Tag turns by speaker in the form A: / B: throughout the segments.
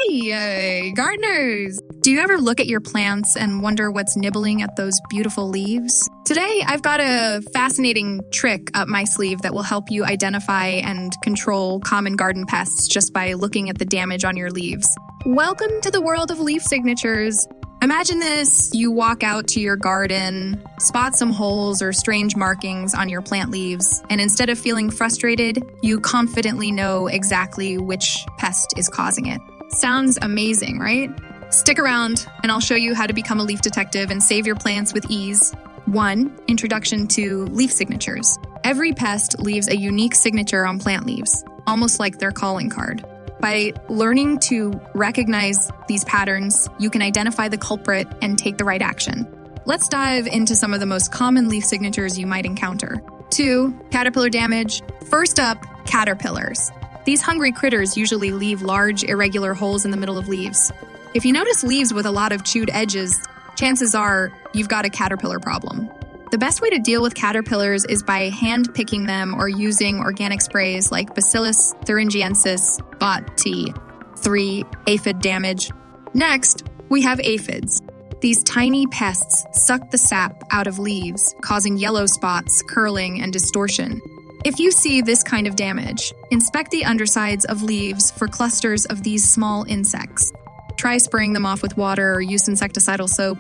A: Hey, gardeners! Do you ever look at your plants and wonder what's nibbling at those beautiful leaves? Today, I've got a fascinating trick up my sleeve that will help you identify and control common garden pests just by looking at the damage on your leaves. Welcome to the world of leaf signatures. Imagine this: you walk out to your garden, spot some holes or strange markings on your plant leaves, and instead of feeling frustrated, you confidently know exactly which pest is causing it. Sounds amazing, right? Stick around, and I'll show you how to become a leaf detective and save your plants with ease. 1. Introduction to leaf signatures. Every pest leaves a unique signature on plant leaves, almost like their calling card. By learning to recognize these patterns, you can identify the culprit and take the right action. Let's dive into some of the most common leaf signatures you might encounter. 2. Caterpillar damage. First up, caterpillars. These hungry critters usually leave large, irregular holes in the middle of leaves. If you notice leaves with a lot of chewed edges, chances are you've got a caterpillar problem. The best way to deal with caterpillars is by hand-picking them or using organic sprays like Bacillus thuringiensis Bot T. 3. Aphid damage. Next, we have aphids. These tiny pests suck the sap out of leaves, causing yellow spots, curling, and distortion. If you see this kind of damage, inspect the undersides of leaves for clusters of these small insects. Try spraying them off with water or use insecticidal soap.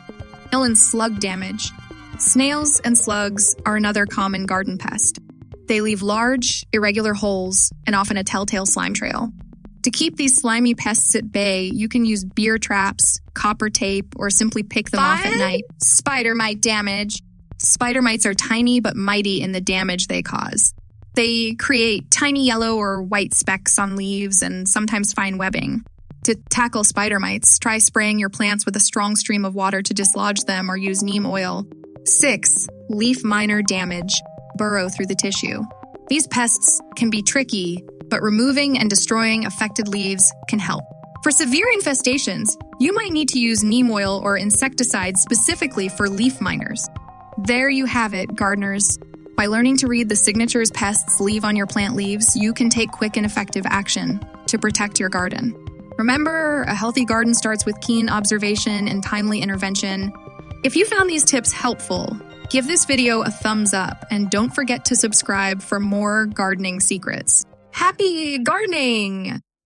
A: Snail and Slug damage. Snails and slugs are another common garden pest. They leave large, irregular holes and often a telltale slime trail. To keep these slimy pests at bay, you can use beer traps, copper tape, or simply pick them off at night. Spidermite damage. Spider mites are tiny but mighty in the damage they cause. They create tiny yellow or white specks on leaves and sometimes fine webbing. To tackle spider mites, try spraying your plants with a strong stream of water to dislodge them or use neem oil. 6. Leaf miner damage. Burrow through the tissue. These pests can be tricky, but removing and destroying affected leaves can help. For severe infestations, you might need to use neem oil or insecticides specifically for leaf miners. There you have it, gardeners. By learning to read the signatures pests leave on your plant leaves, you can take quick and effective action to protect your garden. Remember, a healthy garden starts with keen observation and timely intervention. If you found these tips helpful, give this video a thumbs up and don't forget to subscribe for more gardening secrets. Happy gardening!